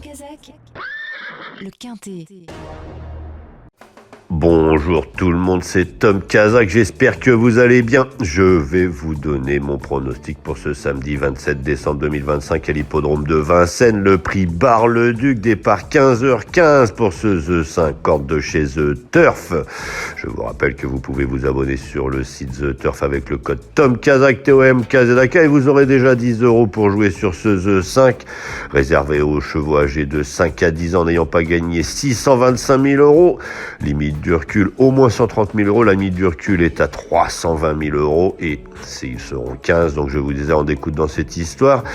Kazakh, le quintet. Bonjour tout le monde, c'est Tom Kazakh, j'espère que vous allez bien. Je vais vous donner mon pronostic pour ce samedi 27 décembre 2025 à l'hippodrome de Vincennes. Le prix Bar-le-Duc, départ 15h15 pour ce The 5 cordes de chez The Turf. Je vous rappelle que vous pouvez vous abonner sur le site The Turf avec le code Tom Kazakh, TOM-KZK, et vous aurez déjà 10 € pour jouer sur ce The 5, réservé aux chevaux âgés de 5 à 10 ans n'ayant pas gagné 625 000 €. Limite du recul, au moins 130 000 €. La limite du recul est à 320 000 € et ils seront 15. Donc je vous disais en découte dans cette histoire.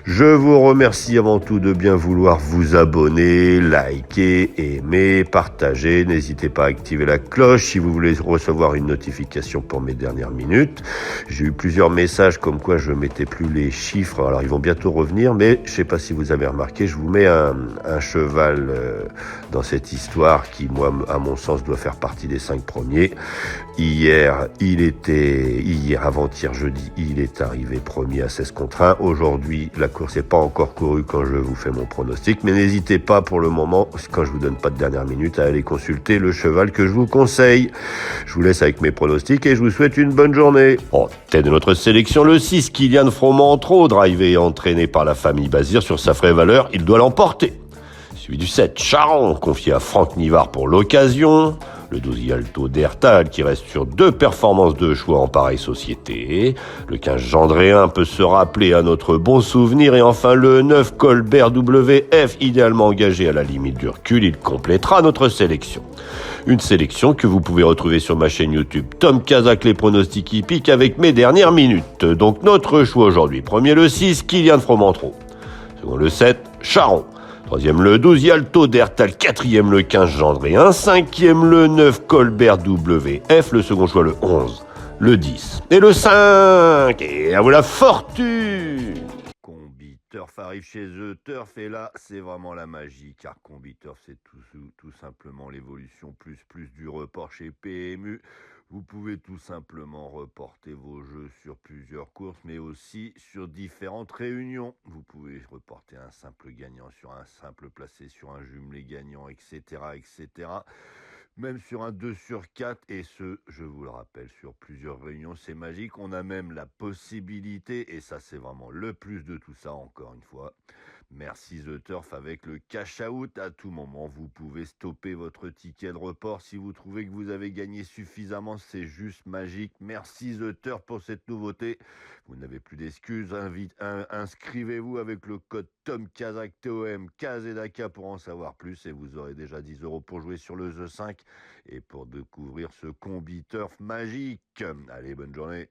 Je vous remercie avant tout de bien vouloir vous abonner, liker, aimer, partager. N'hésitez pas à activer la cloche si vous voulez recevoir une notification pour mes dernières minutes. J'ai eu plusieurs messages comme quoi je mettais plus les chiffres. Alors ils vont bientôt revenir, mais je sais pas si vous avez remarqué, je vous mets un cheval dans cette histoire qui, moi, à mon sens, doit faire partie des 5 premiers. Hier, avant-hier jeudi, il est arrivé premier à 16 contre 1. Aujourd'hui, la course n'est pas encore courue quand je vous fais mon pronostic, mais n'hésitez pas pour le moment, quand je vous donne pas de dernière minute, à aller consulter le cheval que je vous conseille. Je vous laisse avec mes pronostics et je vous souhaite une bonne journée. En tête de notre sélection, le 6, Kylian Fromentro, drivé et entraîné par la famille Bazir sur sa vraie valeur, il doit l'emporter. Suivi du 7, Charon, confié à Franck Nivard pour l'occasion. Le 12, Yalto d'Ertal, qui reste sur 2 performances de choix en pareille société. Le 15, Gendréen peut se rappeler à notre bon souvenir. Et enfin, le 9, Colbert WF, idéalement engagé à la limite du recul. Il complétera notre sélection. Une sélection que vous pouvez retrouver sur ma chaîne YouTube Tom Kazakh, les pronostics hippiques, avec mes dernières minutes. Donc notre choix aujourd'hui. Premier, le 6, Kylian Fromentro. Second, le 7, Charon. Troisième, le 12, Yalto d'Ertal. Quatrième, le 15, Gendréen. Cinquième, le 9, Colbert WF. Le second choix, le 11, le 10 et le 5. Et à vous la fortune! Combi Turf arrive chez eux. Turf, et là, c'est vraiment la magie, car Combi Turf, c'est tout simplement l'évolution plus du report chez PMU. Vous pouvez tout simplement reporter vos jeux sur plusieurs courses, mais aussi sur différentes réunions. Vous pouvez reporter un simple gagnant sur un simple placé, sur un jumelé gagnant, etc., etc. Même sur un 2 sur 4, et ce, je vous le rappelle, sur plusieurs réunions, c'est magique. On a même la possibilité, et ça c'est vraiment le plus de tout ça, encore une fois. Merci The Turf, avec le cash out à tout moment. Vous pouvez stopper votre ticket de report si vous trouvez que vous avez gagné suffisamment. C'est juste magique. Merci The Turf pour cette nouveauté. Vous n'avez plus d'excuses. Inscrivez-vous avec le code Tom Kazakh, TOM-KZK, pour en savoir plus, et vous aurez déjà 10 € pour jouer sur le The 5 et pour découvrir ce combi Turf magique. Allez, bonne journée.